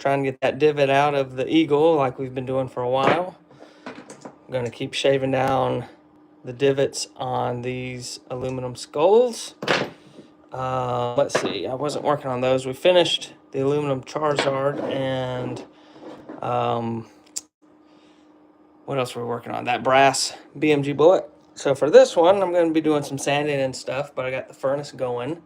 trying to get that divot out of the eagle like we've been doing for a while. I'm going to keep shaving down the divots on these aluminum skulls. Let's see, I wasn't working on those. We finished the aluminum Charizard and what else were we working on? That brass BMG bullet. So for this one, I'm going to be doing some sanding and stuff, but I got the furnace going.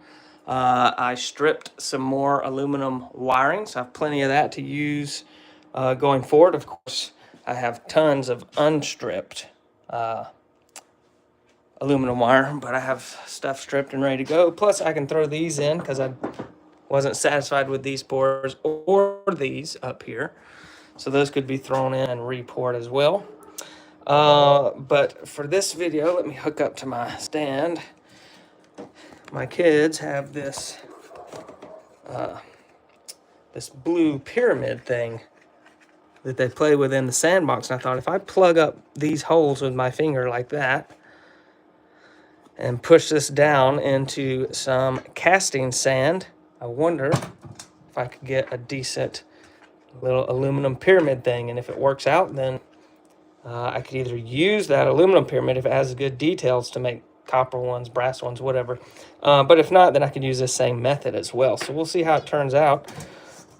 I stripped some more aluminum wiring, so I have plenty of that to use going forward. Of course, I have tons of unstripped aluminum wire, but I have stuff stripped and ready to go. Plus, I can throw these in because I wasn't satisfied with these pours or these up here. So those could be thrown in and re-poured as well. But for this video, let me hook up to my stand. My kids have this this blue pyramid thing that they play with in the sandbox. And I thought if I plug up these holes with my finger like that and push this down into some casting sand, I wonder if I could get a decent little aluminum pyramid thing. And if it works out, then I could either use that aluminum pyramid if it has good details to make copper ones, brass ones, whatever. But if not, then I could use this same method as well. So we'll see how it turns out.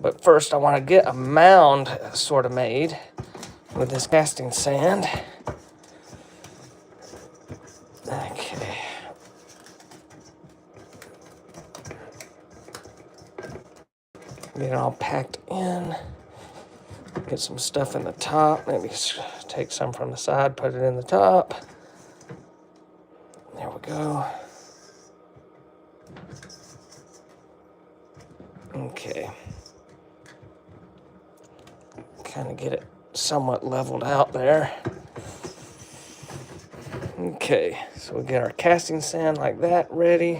But first, I want to get a mound sort of made with this casting sand. Okay. Get it all packed in. Get some stuff in the top. Maybe take some from the side, put it in the top. There we go. Okay. Kind of get it somewhat leveled out there. Okay, so we get our casting sand like that ready.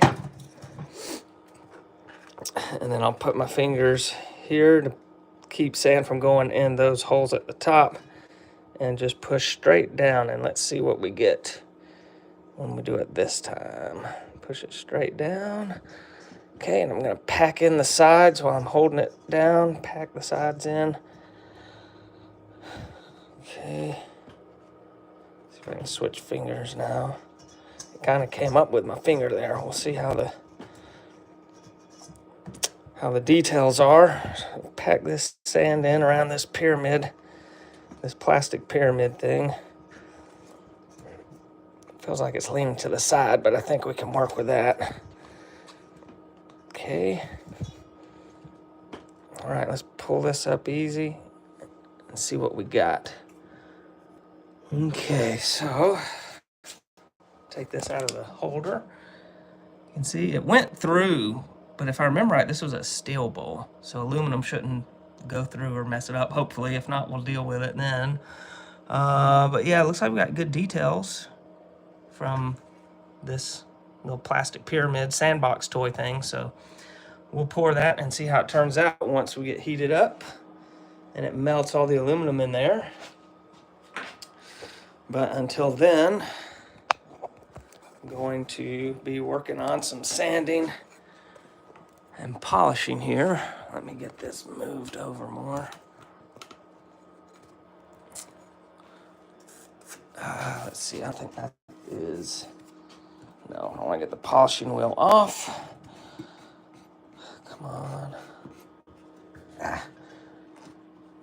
And then I'll put my fingers here to keep sand from going in those holes at the top and just push straight down, and let's see what we get when we do it this time. Push it straight down. Okay, and I'm going to pack in the sides while I'm holding it down. Pack the sides in. Okay. See if I can switch fingers now. It kind of came up with my finger there. We'll see how the details are. Pack this sand in around this pyramid, this plastic pyramid thing. Feels like it's leaning to the side, but I think we can work with that. Okay. All right, let's pull this up easy and see what we got. Okay, so take this out of the holder. You can see it went through, but if I remember right, this was a steel bowl, so aluminum shouldn't go through or mess it up, hopefully. If not, we'll deal with it then. But yeah, it looks like we got good details from this little plastic pyramid sandbox toy thing. So we'll pour that and see how it turns out once we get heated up and it melts all the aluminum in there. But until then, I'm going to be working on some sanding and polishing here. Let me get this moved over more. Let's see, I think that is... No, I want to get the polishing wheel off. Come on.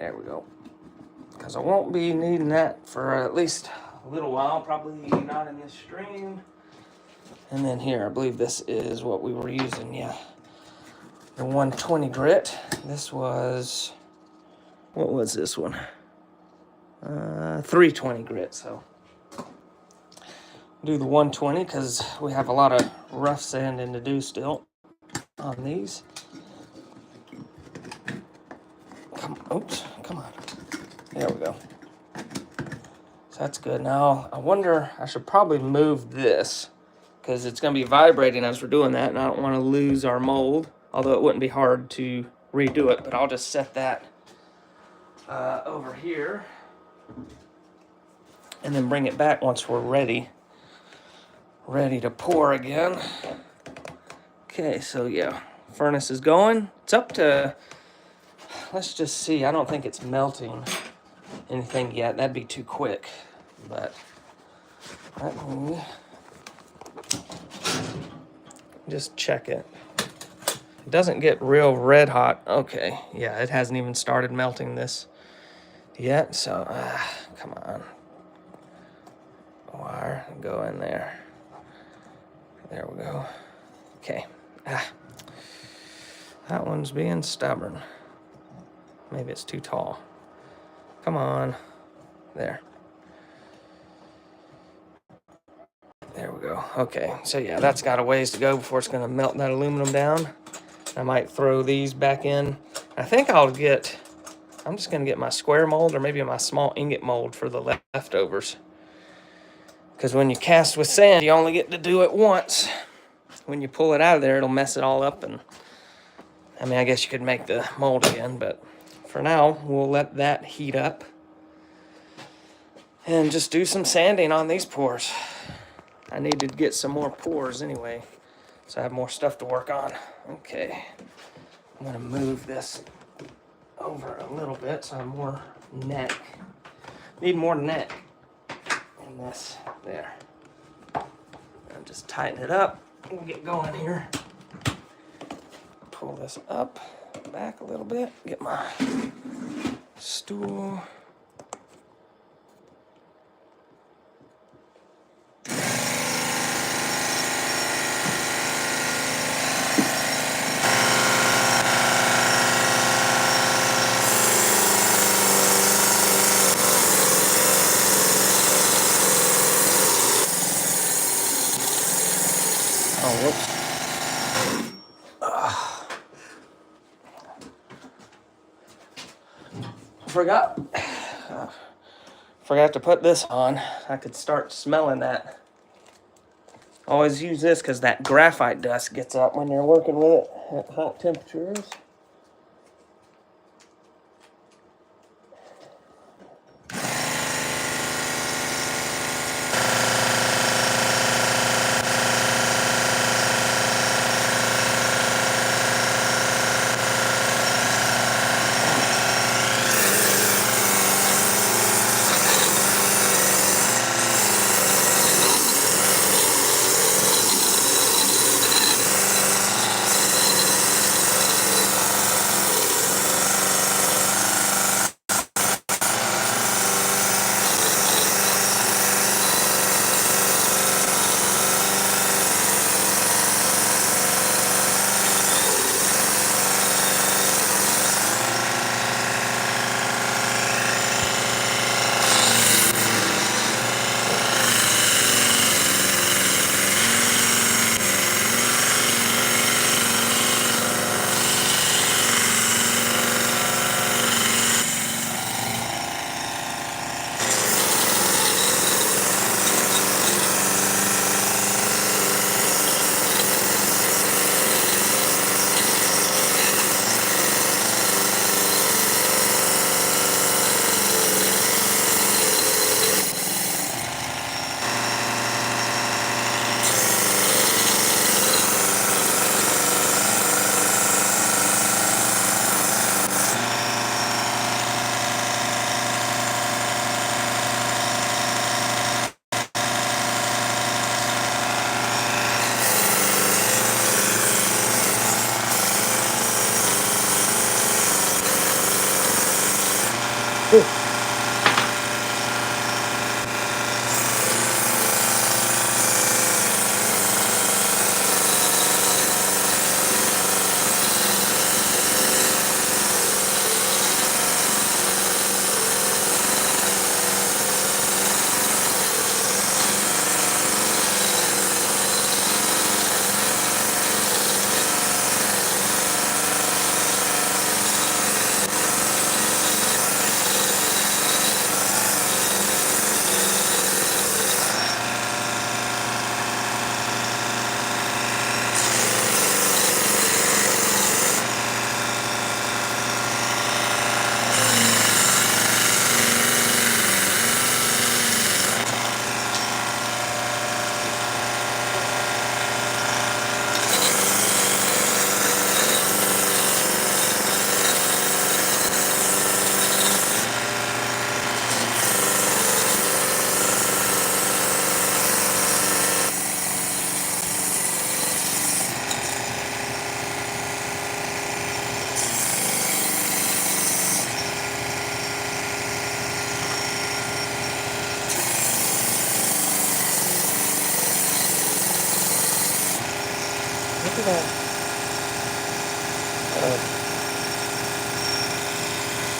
There we go. Because I won't be needing that for at least a little while, probably not in this stream. And then here, I believe this is what we were using, yeah. The 120 grit. This was, what was this one? 320 grit, so. Do the 120 because we have a lot of rough sanding to do still on these. Oops, come on. There we go. So that's good. Now, I wonder, I should probably move this because it's going to be vibrating as we're doing that, and I don't want to lose our mold, although it wouldn't be hard to redo it, but I'll just set that over here and then bring it back once we're ready to pour again. Okay, so yeah, furnace is going. It's up to let's just see. I don't think it's melting anything yet. That'd be too quick. But let me just check it. It doesn't get real red hot. Okay, yeah, it hasn't even started melting this yet. So, come on. Wire, go in there. There we go. Okay. That one's being stubborn. Maybe it's too tall. Come on. There. There we go. Okay, so yeah, that's got a ways to go before it's going to melt that aluminum down. I might throw these back in. I think I'm just going to get my square mold or maybe my small ingot mold for the leftovers. Because when you cast with sand, you only get to do it once. When you pull it out of there, it'll mess it all up. And I mean, I guess you could make the mold again, but for now, we'll let that heat up and just do some sanding on these pours. I need to get some more pours anyway, so I have more stuff to work on. Okay, I'm gonna move this over a little bit so I have more neck. Need more neck in this. There. I'll just tighten it up and get going here. Pull this up, back a little bit, get my stool. Oh, whoops. Forgot to put this on. I could start smelling that. Always use this because that graphite dust gets up when you're working with it at hot temperatures.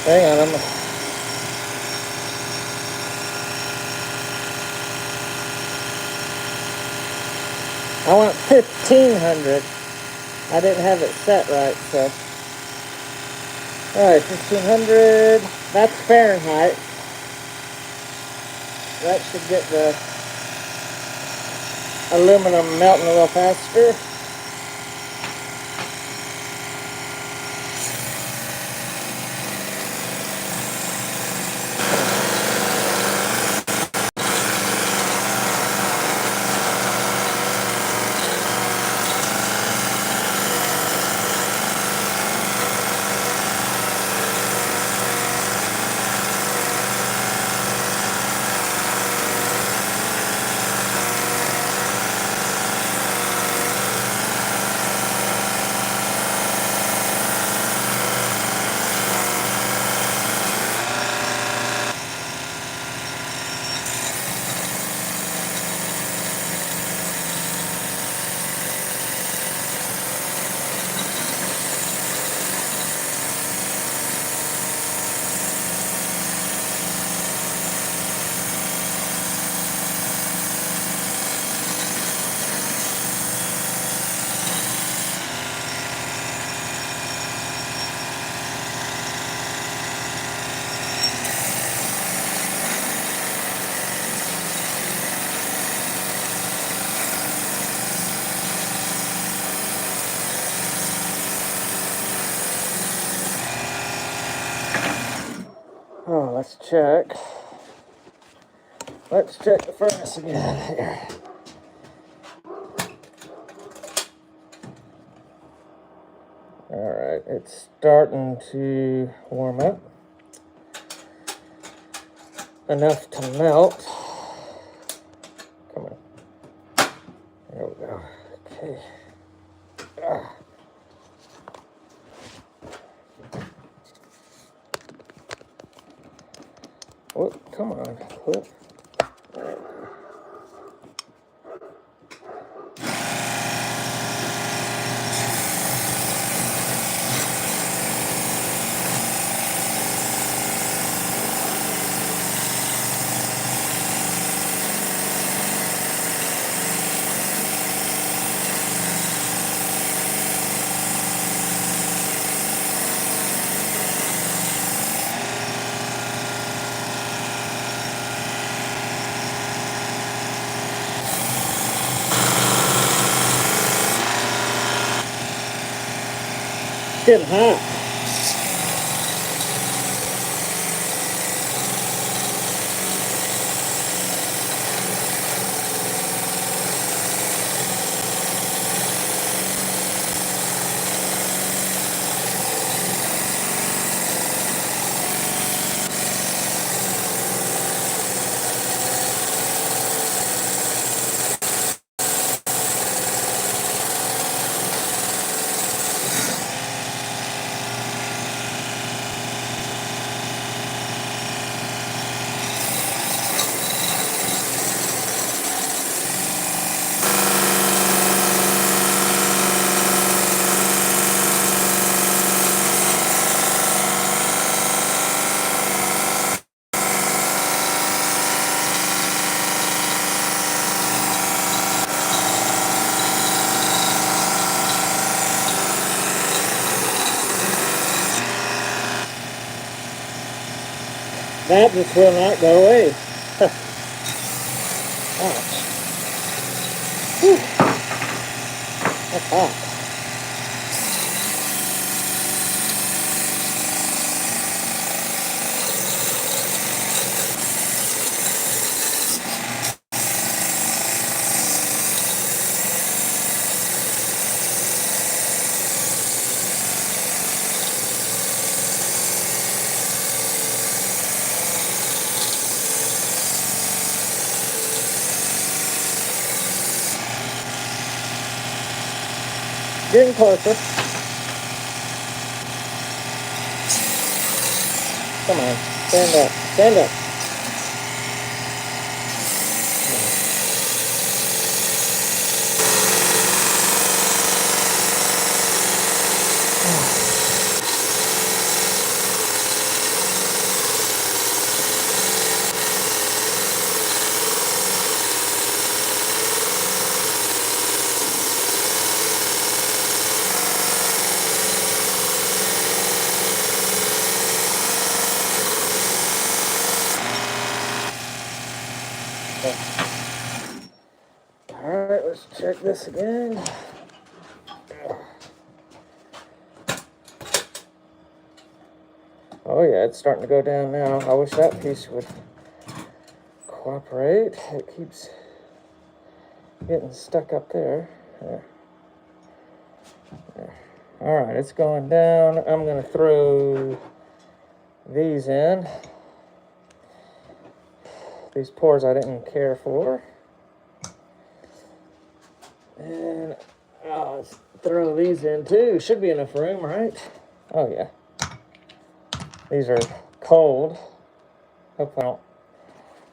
Hang on, I want 1500. I didn't have it set right, so. Alright, 1500. That's Fahrenheit. That should get the aluminum melting a little faster. Oh, let's check. Let's check the furnace again here. Alright, it's starting to warm up. Enough to melt. Come on. There we go. Okay. Oh, come on. Clip. It's getting hot. That just will not go away. Ouch. Whew. That's hot. Getting closer. Come on, stand up, stand up. Alright, let's check this again. Oh yeah, it's starting to go down now. I wish that piece would cooperate. It keeps getting stuck up there. There. Alright, it's going down. I'm going to throw these in. These pores I didn't care for. And I'll throw these in too. Should be enough room, right? Oh yeah. These are cold. Hope I don't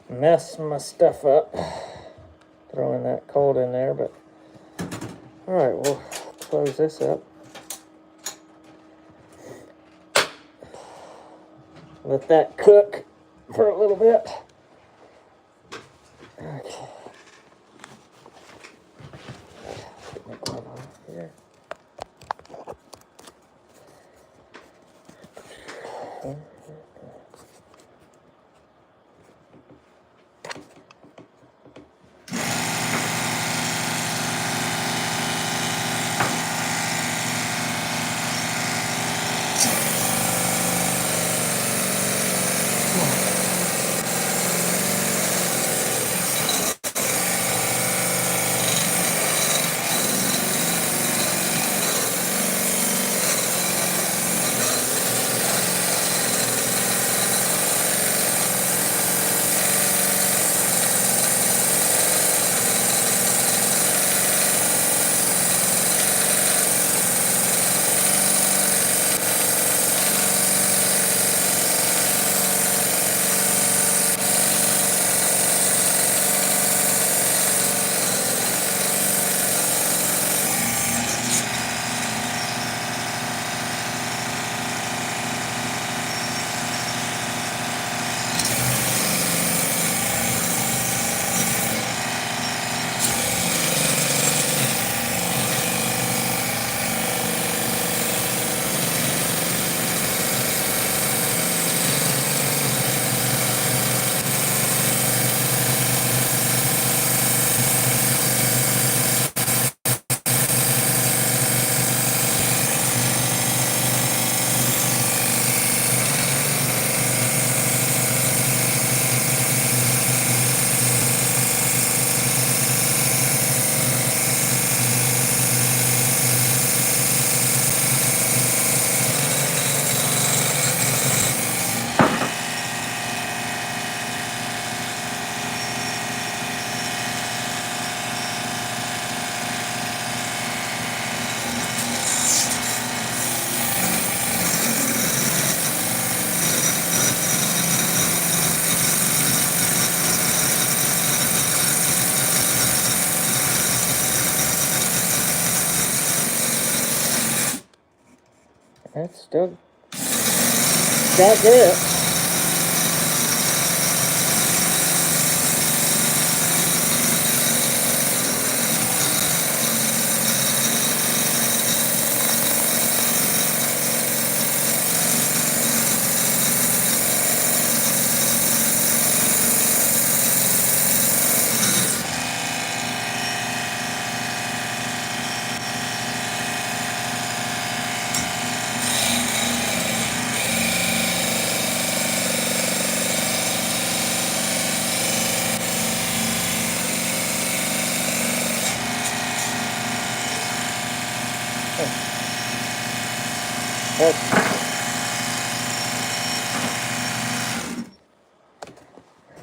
mess my stuff up throwing that cold in there, but alright, we'll close this up. Let that cook for a little bit. Okay. Put my glove on here. That's still got grip.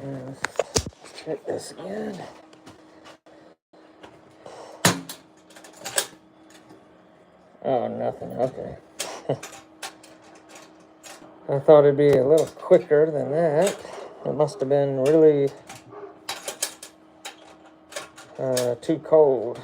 Let's check this again. Oh, nothing. Okay. I thought it'd be a little quicker than that. It must have been really too cold.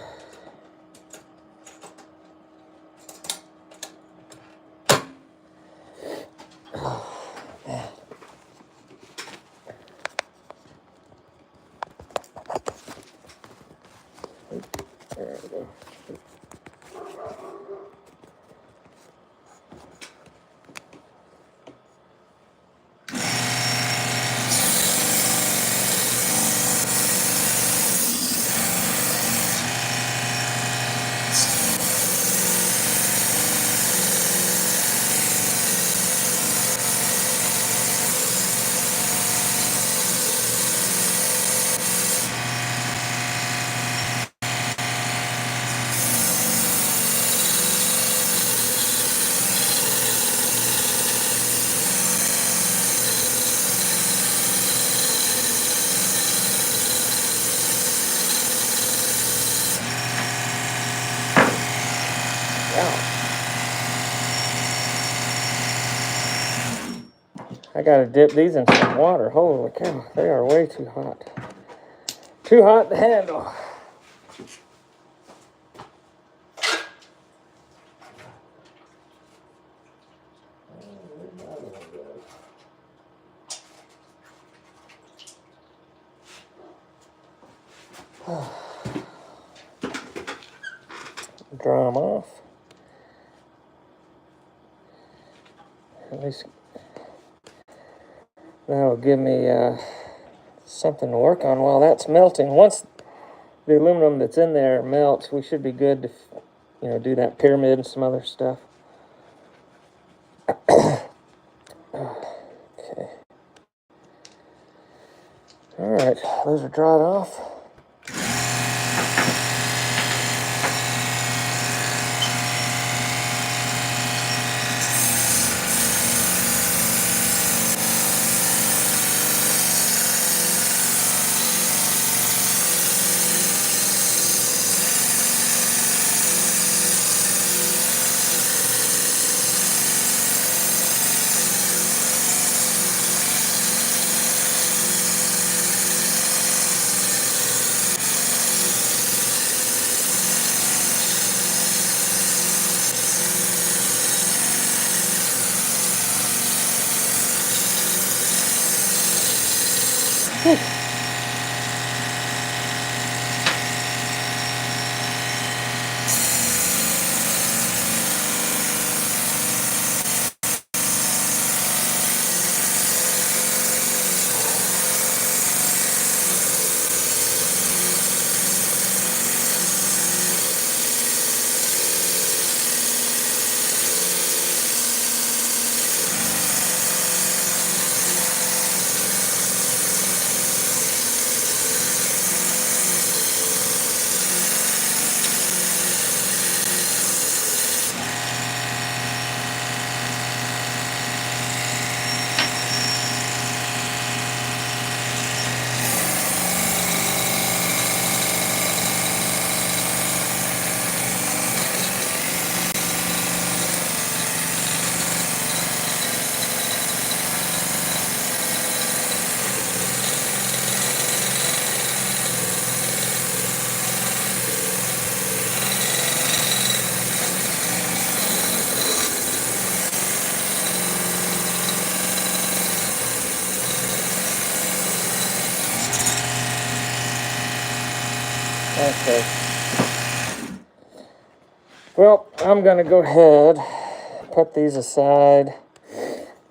There we go. I gotta dip these in some water. Holy cow, they are way too hot. Too hot to handle. Dry them off. At least that'll give me something to work on while that's melting. Once the aluminum that's in there melts, we should be good to, do that pyramid and some other stuff. Okay. All right, those are dried off. Okay. Well, I'm going to go ahead, put these aside,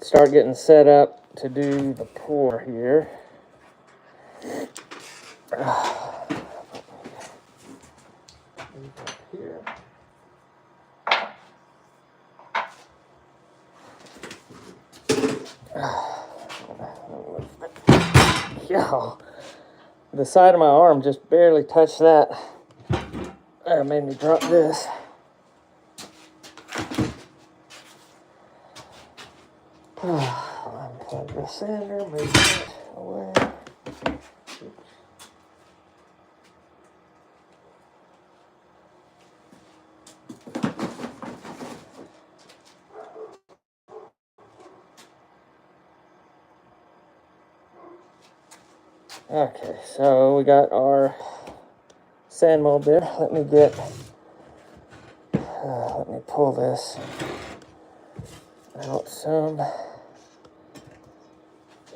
start getting set up to do the pour here. Here. Yeah, the side of my arm just barely touched that. That made me drop this. Unplug the sander, move that away. Okay, so we got our sand mold there. Let me pull this out some.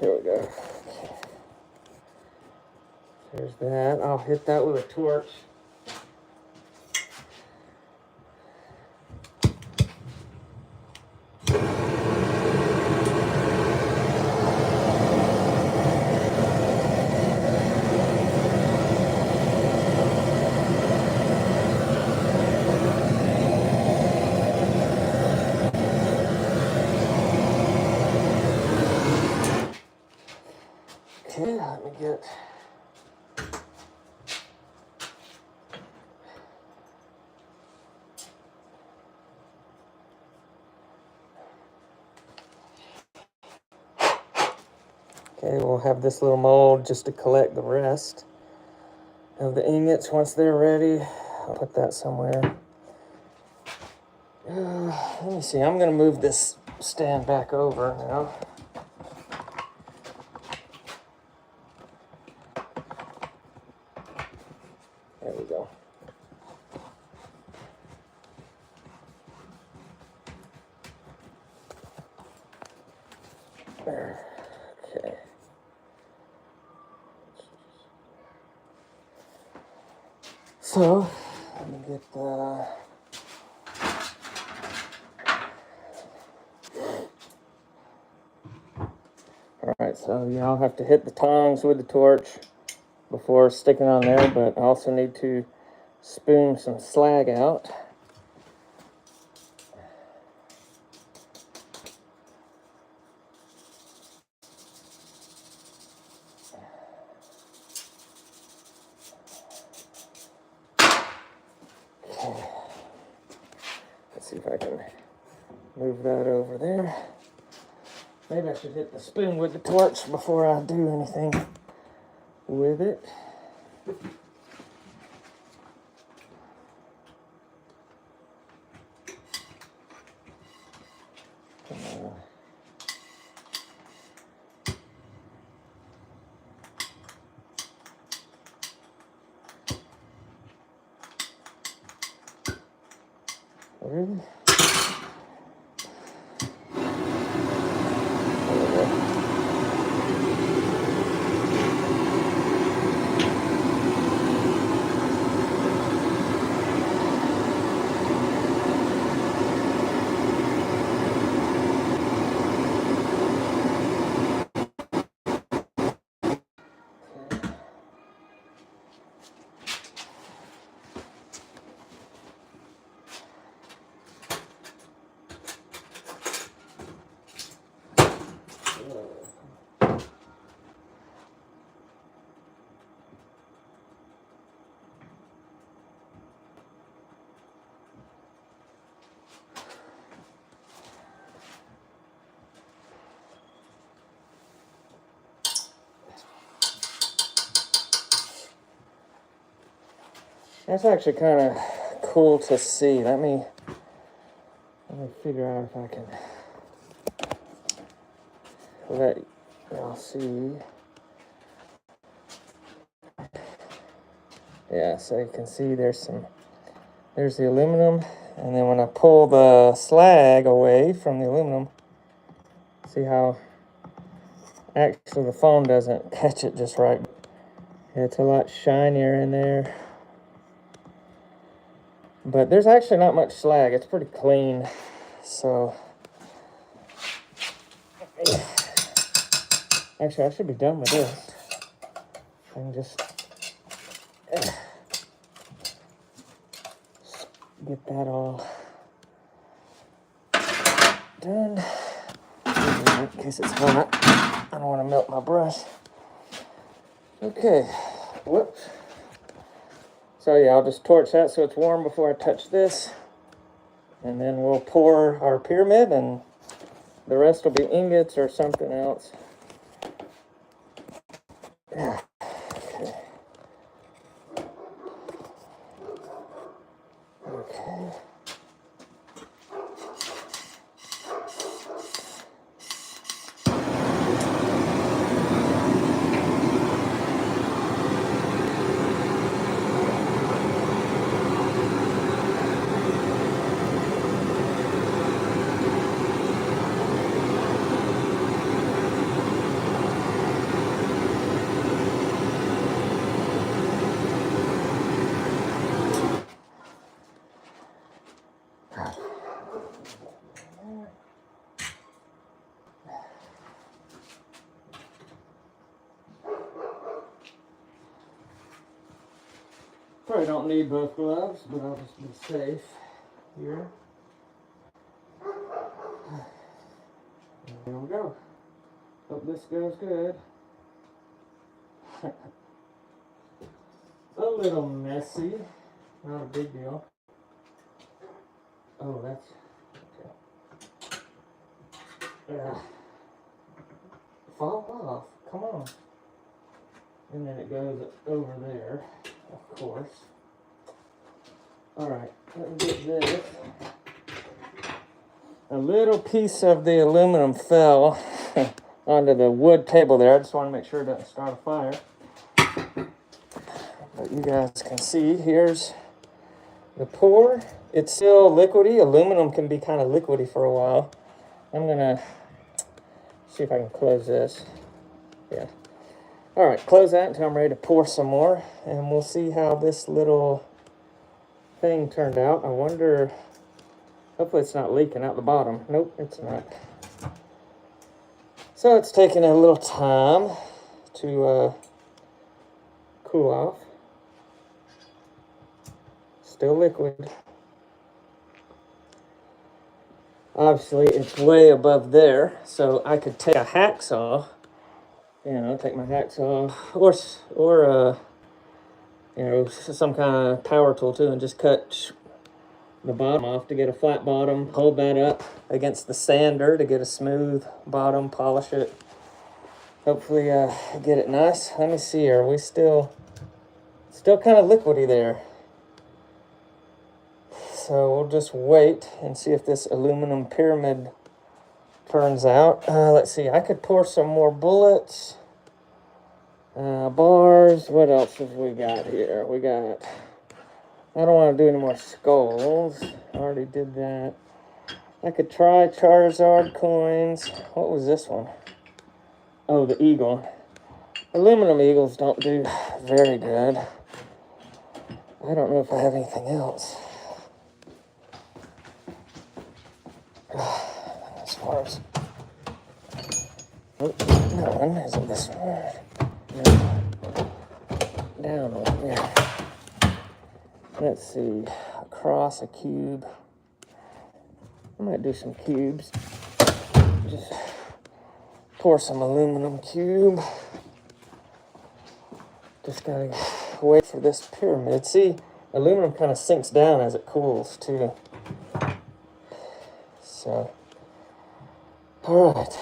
Here we go. Okay. There's that. I'll hit that with a torch. Okay, let me get. Okay, we'll have this little mold just to collect the rest of the ingots once they're ready. I'll put that somewhere. Let me see, I'm going to move this stand back over now. Okay. So, let me get the... Alright, so yeah, I'll have to hit the tongs with the torch before sticking on there, but I also need to spoon some slag out. Okay. Let's see if I can move that over there. Maybe I should hit the spoon with the torch before I do anything with it. Really? That's actually kind of cool to see. Let me figure out if I can let y'all see. Yeah, so you can see there's the aluminum, and then when I pull the slag away from the aluminum, see how actually the foam doesn't catch it just right. It's a lot shinier in there. But there's actually not much slag. It's pretty clean. So, actually, I should be done with this. I can just get that all done. In case it's hot. I don't want to melt my brush. Okay. Whoops. So yeah, I'll just torch that so it's warm before I touch this. And then we'll pour our pyramid, and the rest will be ingots or something else. Yeah. Okay. Okay. Probably don't need both gloves, but I'll just be safe here. There we go. Hope this goes good. A little messy, not a big deal. Oh, that's okay. Fall off, come on. And then it goes over there, of course. Alright, let me get this. A little piece of the aluminum fell onto the wood table there. I just want to make sure it doesn't start a fire. But you guys can see, here's the pour. It's still liquidy. Aluminum can be kind of liquidy for a while. I'm gonna see if I can close this. Yeah. All right, close that until I'm ready to pour some more, and we'll see how this little thing turned out. I wonder, hopefully it's not leaking out the bottom. Nope, it's not. So it's taking a little time to cool off. Still liquid. Obviously, it's way above there, so I could take a hacksaw, take my hacksaw, or some kind of power tool too, and just cut the bottom off to get a flat bottom. Hold that up against the sander to get a smooth bottom, polish it. Hopefully, get it nice. Let me see. Are we still kind of liquidy there? So we'll just wait and see if this aluminum pyramid turns out. Let's see, I could pour some more bullets, bars. What else have we got here? I don't want to do any more skulls. I already did that. I could try Charizard coins. What was this one? Oh, the eagle. Aluminum eagles don't do very good. I don't know if I have anything else. As far as... Oh, no one. Isn't this one? No. Down over here. Let's see. Across a cube. I might do some cubes. Just pour some aluminum cube. Just gotta wait for this pyramid. See, aluminum kind of sinks down as it cools too. So, all right.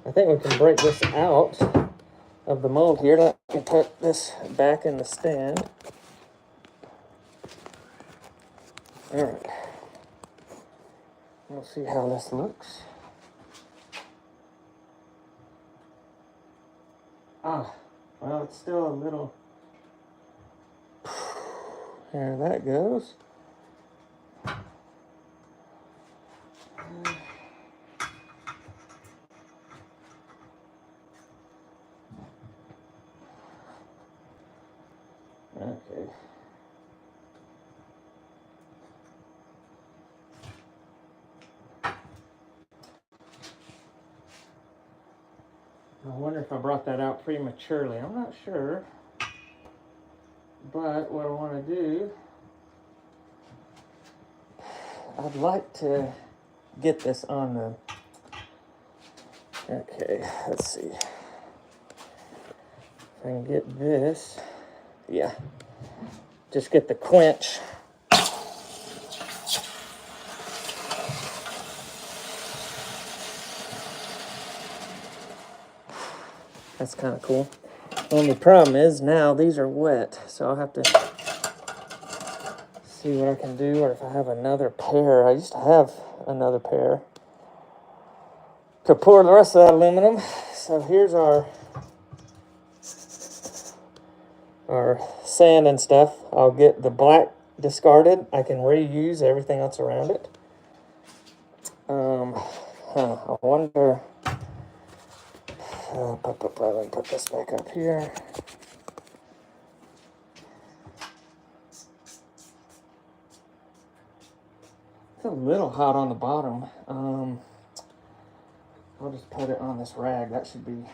I think we can break this out of the mold here. Let me put this back in the stand. All right. We'll see how this looks. Well, it's still a little... There that goes. Okay. I wonder if I brought that out prematurely. I'm not sure. But what I want to do, I'd like to get this on the... Okay, let's see. If I can get this. Yeah. Just get the quench. That's kind of cool. Only problem is now these are wet, so I'll have to see what I can do, or if I have another pair. I used to have another pair to pour the rest of that aluminum. So here's our sand and stuff. I'll get the black discarded. I can reuse everything else around it. I wonder... let me put this back up here. It's a little hot on the bottom. I'll just put it on this rag. That should be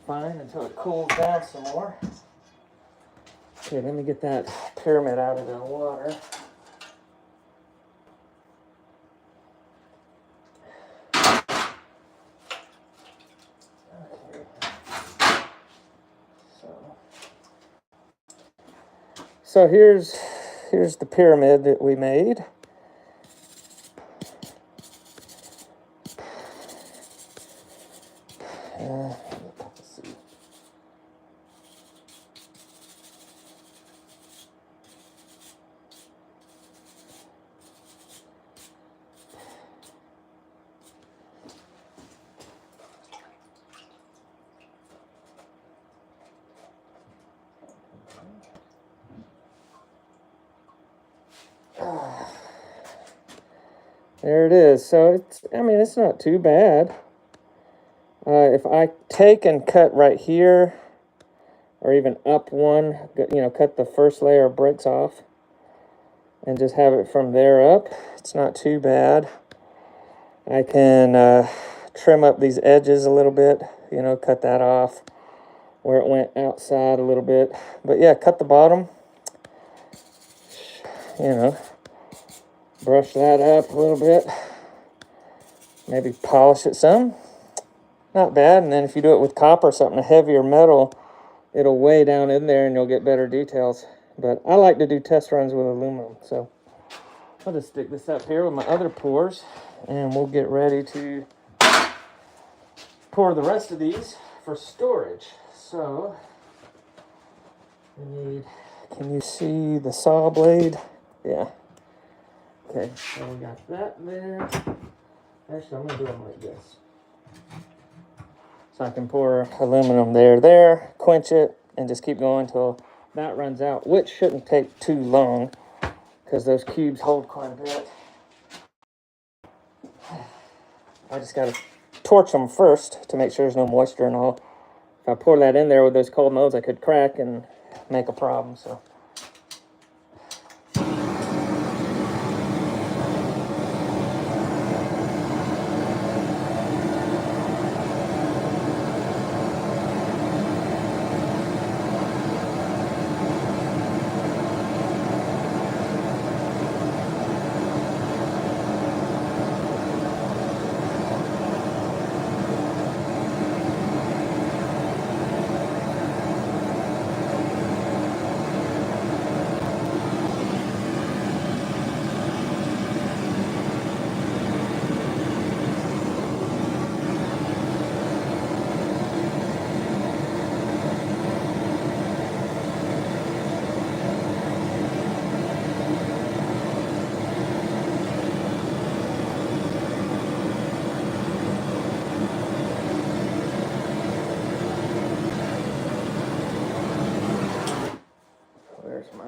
fine until it cools down some more. Okay, let me get that pyramid out of the water. So here's the pyramid that we made. Let's see. There it is. So I mean, it's not too bad. If I take and cut right here, or even up one, cut the first layer of bricks off and just have it from there up, it's not too bad. I can trim up these edges a little bit, cut that off where it went outside a little bit. But yeah, cut the bottom, brush that up a little bit, maybe polish it some. Not bad. And then if you do it with copper or something, a heavier metal, it'll weigh down in there and you'll get better details. But I like to do test runs with aluminum. So I'll just stick this up here with my other pours and we'll get ready to pour the rest of these for storage. So we need, can you see the saw blade? Yeah. Okay, so we got that there. Actually, I'm gonna do them like this. So I can pour aluminum there, quench it, and just keep going until that runs out, which shouldn't take too long because those cubes hold quite a bit. I just got to torch them first to make sure there's no moisture and all. If I pour that in there with those cold molds, I could crack and make a problem. So. Where's my...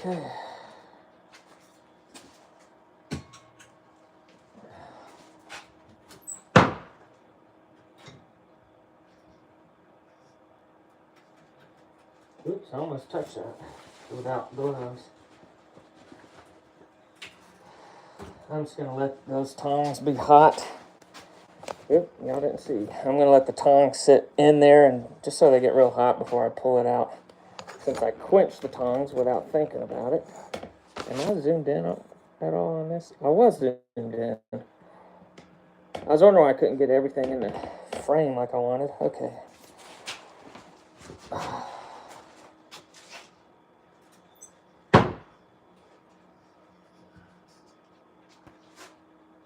Okay. Oops, I almost touched that without gloves. I'm just gonna let those tongs be hot. Oop, y'all didn't see. I'm gonna let the tongs sit in there and just so they get real hot before I pull it out. Since I quenched the tongs without thinking about it. Am I zoomed in at all on this? I was zoomed in. I was wondering why I couldn't get everything in the frame like I wanted. Okay.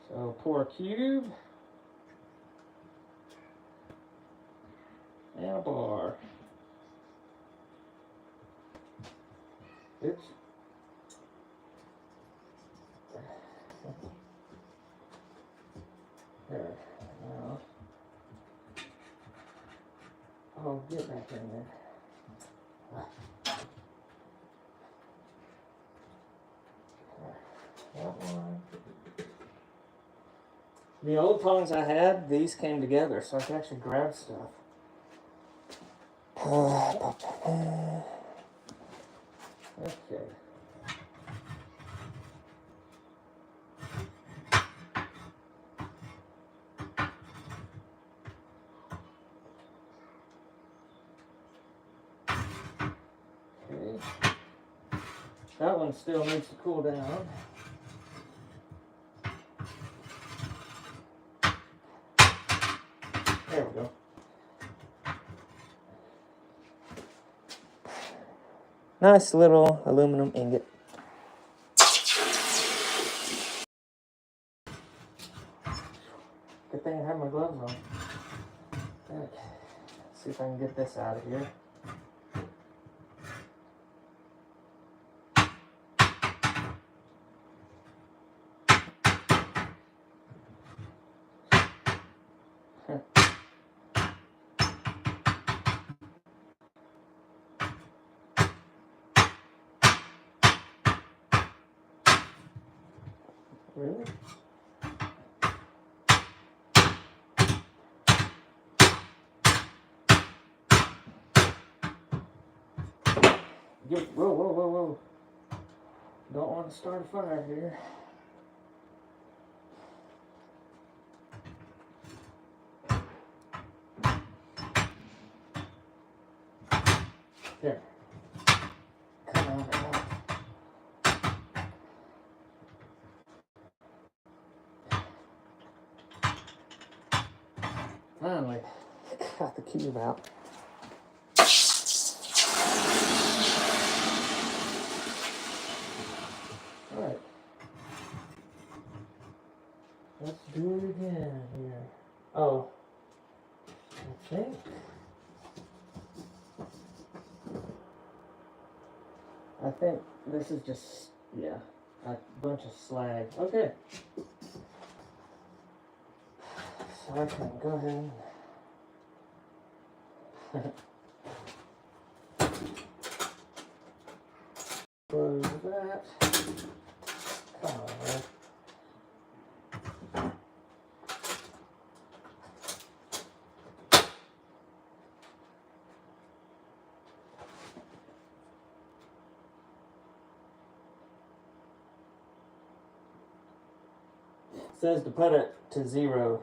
So pour a cube and a bar. Oops. There. Now. Oh, get back in there. That one. The old tongs I had, these came together, so I can actually grab stuff. Okay. That one still needs to cool down. There we go. Nice little aluminum ingot. Good thing I have my gloves on. Okay. Let's see if I can get this out of here. Really? Whoa, whoa, whoa, whoa. Don't want to start a fire here. There. Come on now. Finally, got the cube out. Alright. Let's do it again here. Oh. I think. This is just, yeah, a bunch of slag. Okay. So I can go ahead and close that. Come on, man. It says to put it to 0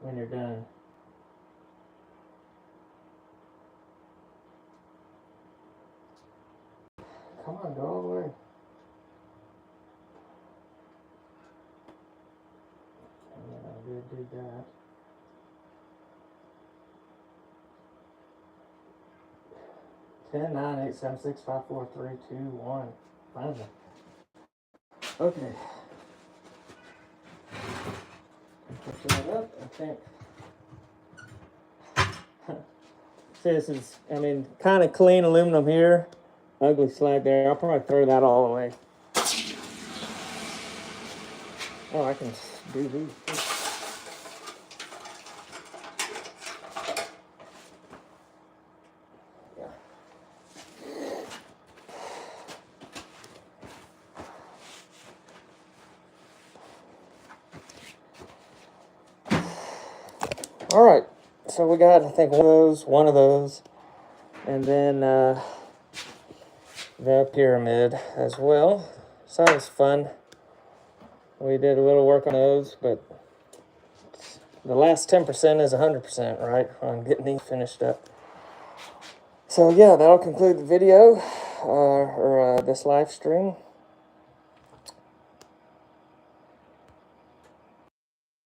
when you're done. Come on, go all the way. And then I'll do that. Ten, 9, 8, 7, 6, 5, 4, 3, 2, 1. Finally. Okay. Put that up, I think. See, this is, I mean, kind of clean aluminum here. Ugly slag there. I'll probably throw that all away. Oh, I can do these. Yeah. All right. So we got, I think, one of those, and then the pyramid as well. So that was fun. We did a little work on those, but the last 10% is 100%, right, on getting these finished up. So yeah, that'll conclude the video, or this live stream.